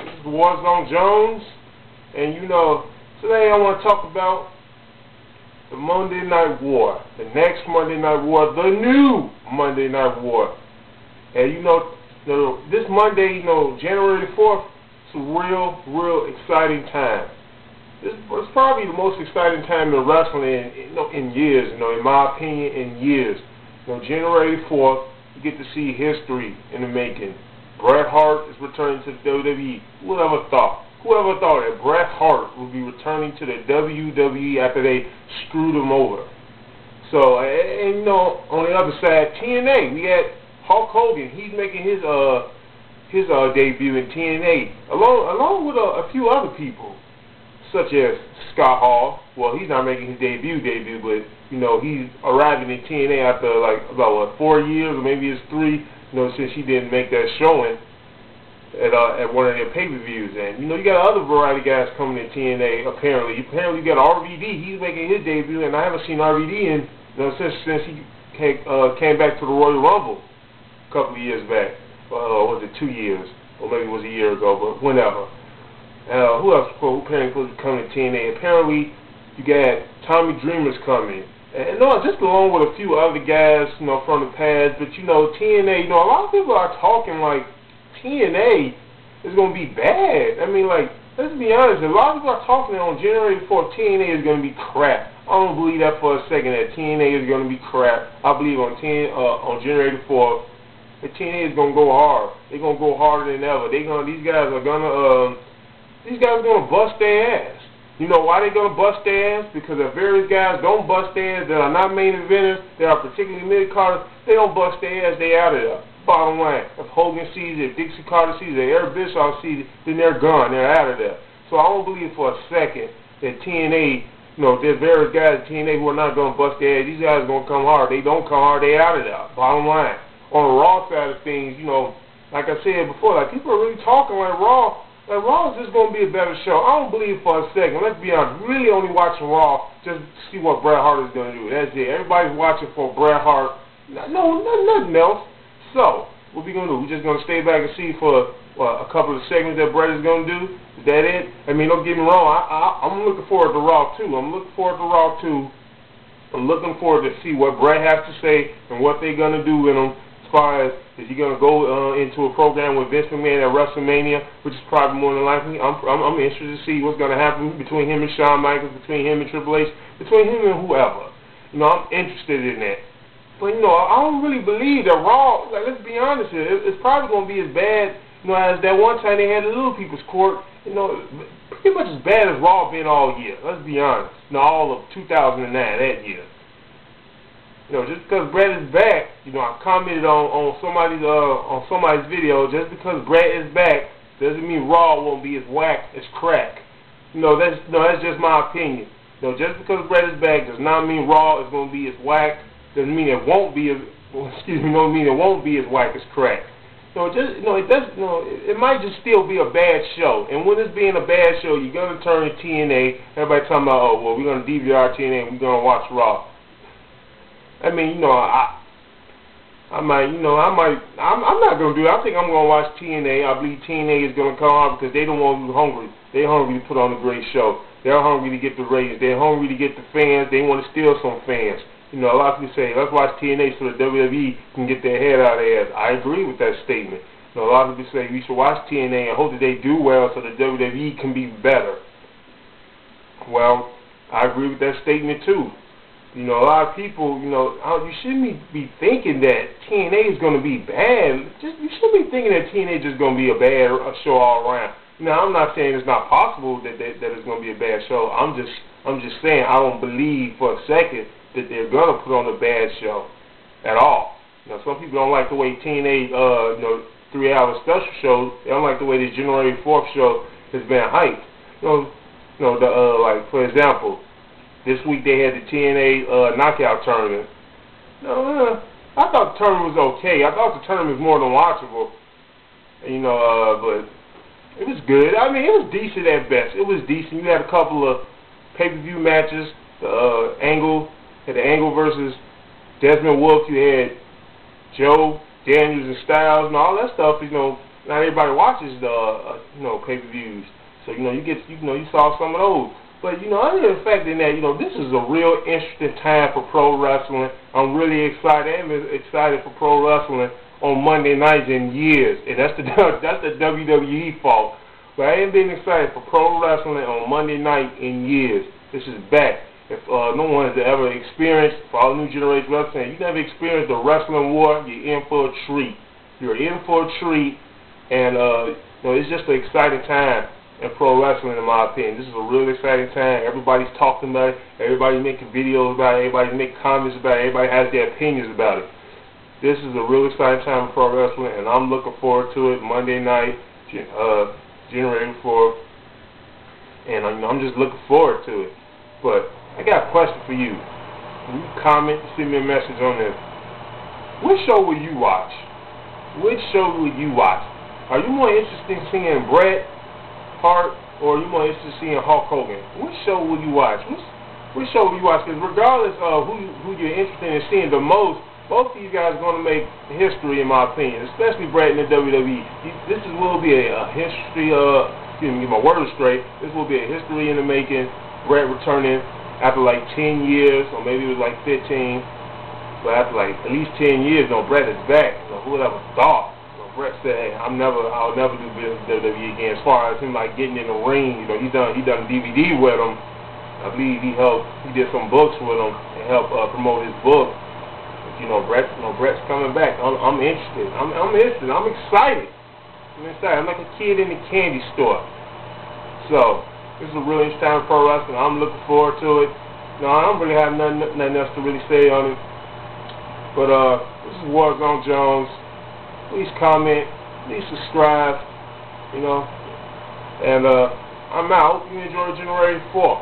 This is Warzone Jones, and today I want to talk about the Monday Night War, the next Monday Night War, the new Monday Night War. And this Monday, January 4th, it's a real exciting time. It's probably the most exciting time in wrestling in years, in my opinion, in years. January 4th, you get to see history in the making. Bret Hart is returning to the WWE. Whoever thought that Bret Hart would be returning to the WWE after they screwed him over? So, on the other side, TNA, we had Hulk Hogan. He's making his debut in TNA, along with a few other people, such as Scott Hall. Well, he's not making his debut, but he's arriving in TNA after about 4 years, or maybe it's 3. Since he didn't make that showing at one of their pay-per-views. And you got other variety guys coming in TNA. Apparently you got RVD. He's making his debut, and I haven't seen RVD in since he came back to the Royal Rumble a couple of years back. Was it 2 years, or maybe it was a year ago? But whenever. Who else? Who apparently supposed to come to TNA? Apparently you got Tommy Dreamer's coming. And just along with a few other guys, from the past. But TNA, a lot of people are talking like TNA is going to be bad. I mean, let's be honest. A lot of people are talking on January 4th, TNA is going to be crap. I don't believe that for a second, that TNA is going to be crap. I believe on January 4th, the TNA is going to go hard. They're going to go harder than ever. These guys are going to bust their ass. You know why they're going to bust their ass? Because if various guys don't bust their ass that are not main eventers, that are particularly mid-carders, they don't bust their ass, they out of there. Bottom line, if Hogan sees it, if Dixie Carter sees it, if Eric Bischoff sees it, then they're gone, they're out of there. So I don't believe for a second that TNA, there's various guys at TNA who are not going to bust their ass. These guys are going to come hard. They don't come hard, they out of there. Bottom line. On the Raw side of things, like I said before, people are really talking like Raw. Raw is just going to be a better show. I don't believe for a second. Let's be honest. Really only watching Raw just to see what Bret Hart is going to do. That's it. Everybody's watching for Bret Hart. No, nothing else. So, what we going to do? We're just going to stay back and see for a couple of segments that Bret is going to do? Is that it? I mean, don't get me wrong. I'm looking forward to Raw, too. I'm looking forward to see what Bret has to say and what they're going to do with him. As far as, is he going to go into a program with Vince McMahon at WrestleMania, which is probably more than likely. I'm interested to see what's going to happen between him and Shawn Michaels, between him and Triple H, between him and whoever. I'm interested in that. But, I don't really believe that Raw, let's be honest here, it's probably going to be as bad, as that one time they had the Little People's Court, pretty much as bad as Raw been all year. Let's be honest. All of 2009, that year. Just because Bret is back, I commented on somebody's video. Just because Bret is back doesn't mean Raw won't be as whack as crack. That's just my opinion. Just because Bret is back does not mean Raw is going to be as whack. Doesn't mean it won't be as don't mean it won't be as whack as crack. It might just still be a bad show. And when it's being a bad show, you're gonna turn to TNA. Everybody talking about, oh well, we're gonna DVR TNA and we're gonna watch Raw. I mean, I'm not going to do it. I think I'm going to watch TNA. I believe TNA is going to come out because they don't want to be hungry. They're hungry to put on a great show. They're hungry to get the ratings. They're hungry to get the fans. They want to steal some fans. A lot of people say, let's watch TNA so the WWE can get their head out of their ass. I agree with that statement. A lot of people say we should watch TNA and hope that they do well so the WWE can be better. Well, I agree with that statement too. A lot of people, you shouldn't be thinking that TNA is going to be bad. You shouldn't be thinking that TNA is just going to be a bad show all around. I'm not saying it's not possible that it's going to be a bad show. I'm just saying I don't believe for a second that they're going to put on a bad show at all. Some people don't like the way TNA, 3-hour special shows. They don't like the way this January 4th show has been hyped. Like for example. This week they had the TNA knockout tournament. I thought the tournament was okay. I thought the tournament was more than watchable. But it was good. I mean, it was decent at best. It was decent. You had a couple of pay-per-view matches. The Angle versus Desmond Wolfe. You had Joe, Daniels, and Styles, and all that stuff. not everybody watches the pay-per-views. So you saw some of those. But other than the fact that this is a real interesting time for pro wrestling. I'm really excited. I'm excited for pro wrestling on Monday nights in years, and that's the WWE fault. But I ain't been excited for pro wrestling on Monday night in years. This is back. If no one has ever experienced, for all new generation wrestling, you never experienced the wrestling war, you're in for a treat. You're in for a treat, and it's just an exciting time in pro wrestling, in my opinion. This is a really exciting time. Everybody's talking about it. Everybody's making videos about it. Everybody's making comments about it. Everybody has their opinions about it. This is a really exciting time in pro wrestling, and I'm looking forward to it. Monday night, January 4th, and I'm just looking forward to it. But I got a question for you. Can you comment, send me a message on this? Which show will you watch? Which show will you watch? Are you more interested in seeing Bret Hart, or are you more interested in seeing Hulk Hogan? Which show will you watch? Which show will you watch? Because regardless of who you're interested in seeing the most, both of you guys are going to make history, in my opinion, especially Bret in the WWE. This will be a history, excuse me, get my words straight. This will be a history in the making. Bret returning after like 10 years, or maybe it was like 15. But after like at least 10 years, Bret is back. Who would ever thought? Bret said, "Hey, I'll never do business with WWE again." As far as him like getting in the ring, he done DVD with him. I believe he did some books with him and helped promote his book. But, Bret's coming back. I'm interested. I'm interested. I'm excited. I'm like a kid in the candy store. So this is a really interesting time for pro wrestling. I'm looking forward to it. I don't really have nothing else to really say on it. But this is Warzone Jones. Please comment. Please subscribe. And I'm out. Hope you enjoy January 4th.